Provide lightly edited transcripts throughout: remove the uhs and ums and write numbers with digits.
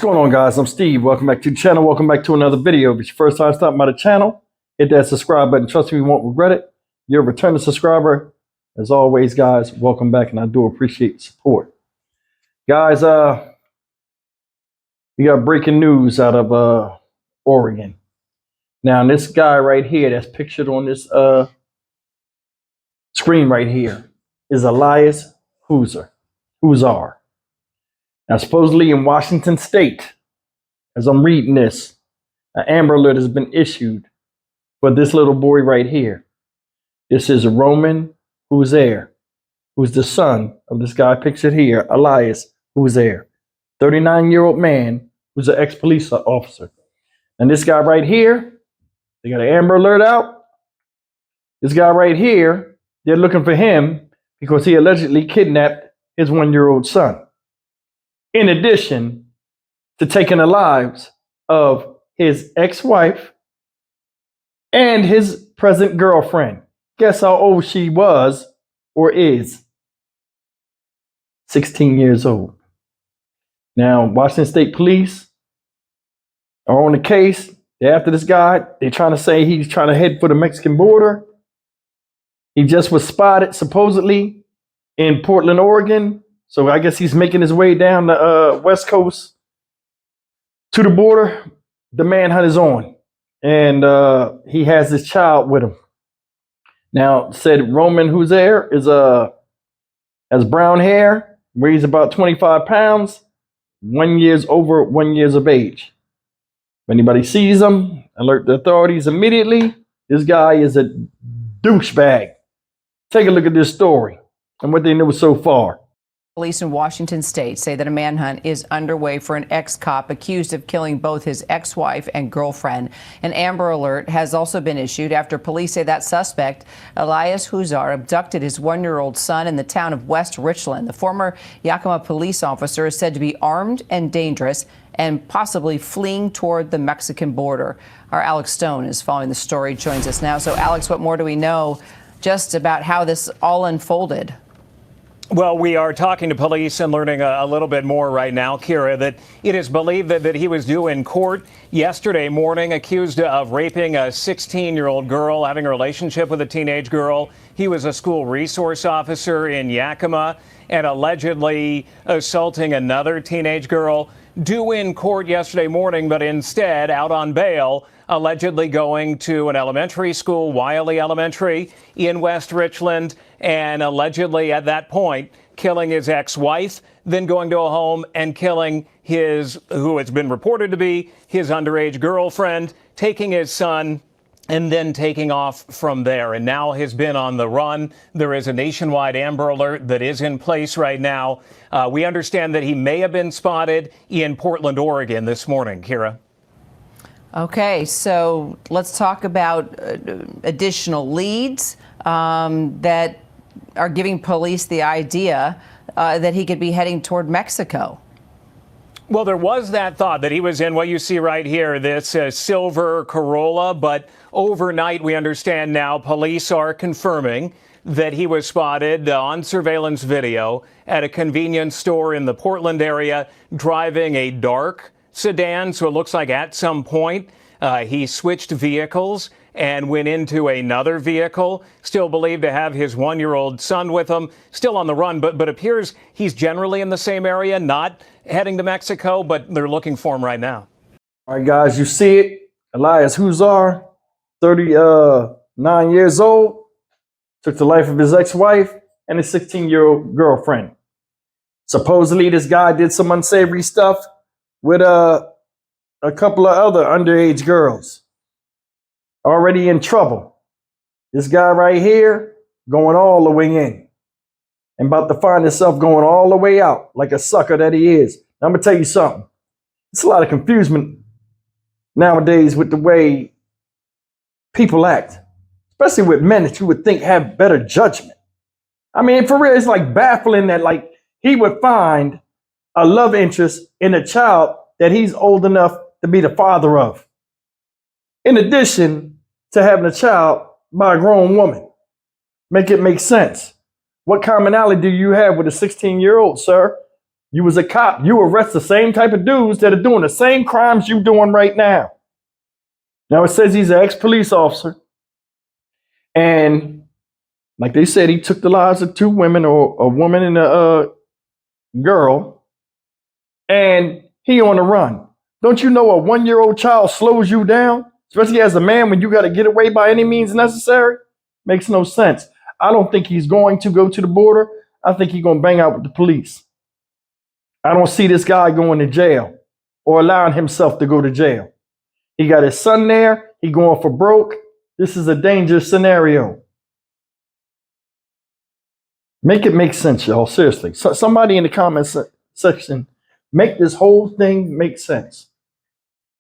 going on, guys? I'm Steve. Welcome back to the channel. Welcome back to another video. If it's your first time stopping by the channel, hit that subscribe button. Trust me, you won't regret it. You're a returning subscriber. As always, guys, welcome back, and I do appreciate the support. Guys, we got breaking news out of Oregon. Now, this guy right here that's pictured on this screen right here is Elias Huzar. Now, supposedly in Washington State, as I'm reading this, an Amber Alert has been issued for this little boy right here. This is Roman Huzar, who's the son of this guy pictured here, Elias Huzar, 39-year-old man who's an ex-police officer. And this guy right here, they got an Amber Alert out. This guy right here, they're looking for him because he allegedly kidnapped his 1-year-old son. In addition to taking the lives of his ex-wife and his present girlfriend. Guess how old she was or is? 16 years old. Now, Washington State Police are on the case. They're after this guy. They're trying to say he's trying to head for the Mexican border. He just was spotted supposedly in Portland, Oregon. So I guess he's making his way down the West Coast to the border. The manhunt is on, and he has this child with him. Now, said Roman Huzar has brown hair, weighs about 25 pounds, 1 year over 1 year of age. If anybody sees him, alert the authorities immediately. This guy is a douchebag. Take a look at this story and what they know so far. Police in Washington State say that a manhunt is underway for an ex-cop accused of killing both his ex-wife and girlfriend. An Amber Alert has also been issued after police say that suspect, Elias Huzar, abducted his 1-year-old son in the town of West Richland. The former Yakima police officer is said to be armed and dangerous and possibly fleeing toward the Mexican border. Our Alex Stone is following the story, joins us now. So, Alex, what more do we know just about how this all unfolded? Well, we are talking to police and learning a little bit more right now, Kira, that it is believed that he was due in court yesterday morning, accused of raping a 16-year-old girl, having a relationship with a teenage girl. He was a school resource officer in Yakima and allegedly assaulting another teenage girl. Due in court yesterday morning, but instead out on bail, allegedly going to an elementary school, Wiley Elementary, in West Richland, and allegedly at that point killing his ex-wife, then going to a home and killing his, who it's been reported to be, his underage girlfriend, taking his son, and then taking off from there. And now has been on the run. There is a nationwide Amber Alert that is in place right now. We understand that he may have been spotted in Portland, Oregon this morning. Kira. Okay, so let's talk about additional leads that are giving police the idea that he could be heading toward Mexico. Well, there was that thought that he was in what you see right here, this silver Corolla, but overnight, we understand now, police are confirming that he was spotted on surveillance video at a convenience store in the Portland area, driving a dark sedan. So it looks like at some point he switched vehicles and went into another vehicle, still believed to have his 1-year-old son with him, still on the run, but appears he's generally in the same area, not heading to Mexico, but they're looking for him right now. All right, guys, you see it. Elias Huzar, 39 years old, took the life of his ex-wife and his 16-year-old girlfriend. Supposedly, this guy did some unsavory stuff with a couple of other underage girls. Already in trouble. This guy right here going all the way in and about to find himself going all the way out like a sucker that he is. Now, I'm going to tell you something. It's a lot of confusion nowadays with the way people act, especially with men that you would think have better judgment. I mean, for real, it's like baffling that like he would find a love interest in a child that he's old enough to be the father of. In addition to having a child by a grown woman. Make it make sense. What commonality do you have with a 16-year-old, sir? You was a cop. You arrest the same type of dudes that are doing the same crimes you doing right now. Now it says he's an ex-police officer. And like they said, he took the lives of 2 women, or a woman and a girl. And he on the run. Don't you know a 1-year-old child slows you down? Especially as a man, when you got to get away by any means necessary? Makes no sense. I don't think he's going to go to the border. I think he's going to bang out with the police. I don't see this guy going to jail or allowing himself to go to jail. He got his son there. He going for broke. This is a dangerous scenario. Make it make sense, y'all. Seriously. So somebody in the comments section, make this whole thing make sense.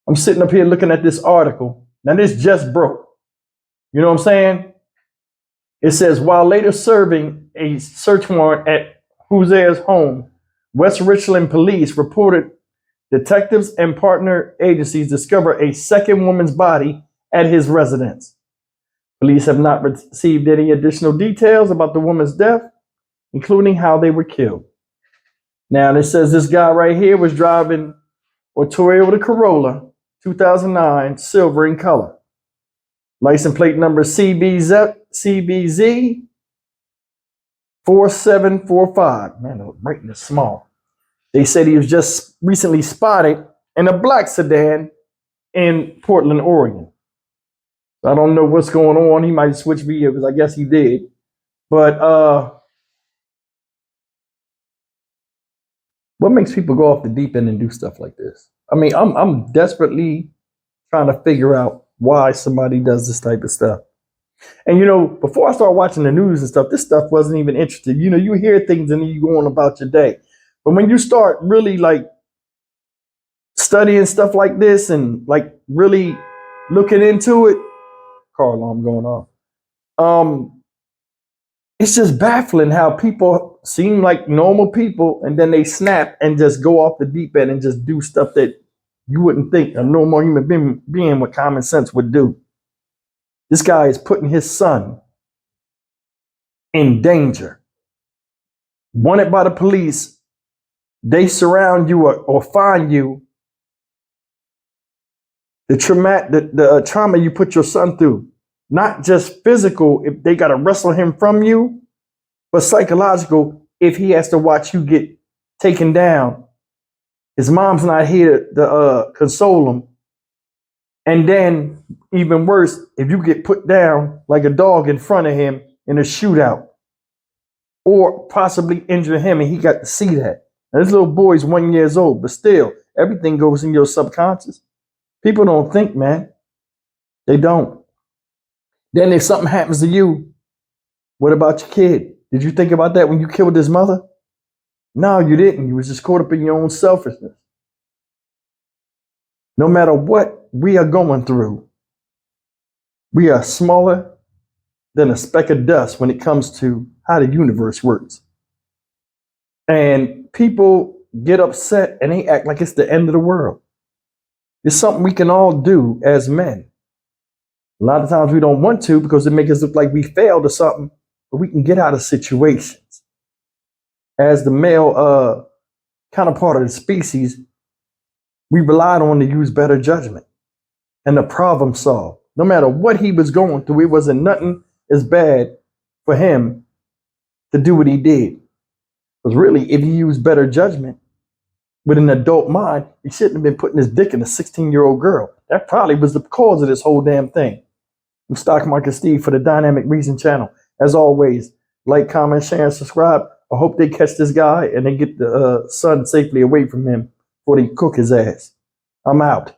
I'm sitting up here looking at this article. Now this just broke. You know what I'm saying? It says, while later serving a search warrant at Huzer's home, West Richland police reported detectives and partner agencies discovered a second woman's body at his residence. Police have not received any additional details about the woman's death, including how they were killed. Now, it says this guy right here was driving a Toyota Corolla, 2009, silver in color. License plate number CBZ 4745. Man, the writing is small. They said he was just recently spotted in a black sedan in Portland, Oregon. I don't know what's going on. He might switch vehicles. I guess he did. But what makes people go off the deep end and do stuff like this? I mean, I'm desperately trying to figure out why somebody does this type of stuff. And, you know, before I start watching the news and stuff, this stuff wasn't even interesting. You know, you hear things and then you go on about your day. But when you start really like studying stuff like this and like really looking into it, car alarm going off. It's just baffling how people seem like normal people and then they snap and just go off the deep end and just do stuff that you wouldn't think a normal human being with common sense would do. This guy is putting his son in danger. Wanted by the police, they surround you or find you. The trauma you put your son through, not just physical, if they got to wrestle him from you, but psychological, if he has to watch you get taken down. His mom's not here to console him. And then, even worse, if you get put down like a dog in front of him in a shootout, or possibly injure him, and he got to see that. Now, this little boy's 1 year old, but still, everything goes in your subconscious. People don't think, man. They don't. Then if something happens to you, what about your kid? Did you think about that when you killed his mother? No, you didn't. You was just caught up in your own selfishness. No matter what we are going through, we are smaller than a speck of dust when it comes to how the universe works. And people get upset and they act like it's the end of the world. It's something we can all do as men. A lot of times we don't want to because it makes us look like we failed or something, but we can get out of situations. As the male counterpart of the species, we relied on to use better judgment and to problem solve. No matter what he was going through, it wasn't nothing as bad for him to do what he did. Because really, if he used better judgment with an adult mind, he shouldn't have been putting his dick in a 16-year-old girl. That probably was the cause of this whole damn thing. I'm Stock Market Steve for the Dynamic Reason channel. As always, like, comment, share, and subscribe. I hope they catch this guy and they get the son safely away from him before they cook his ass. I'm out.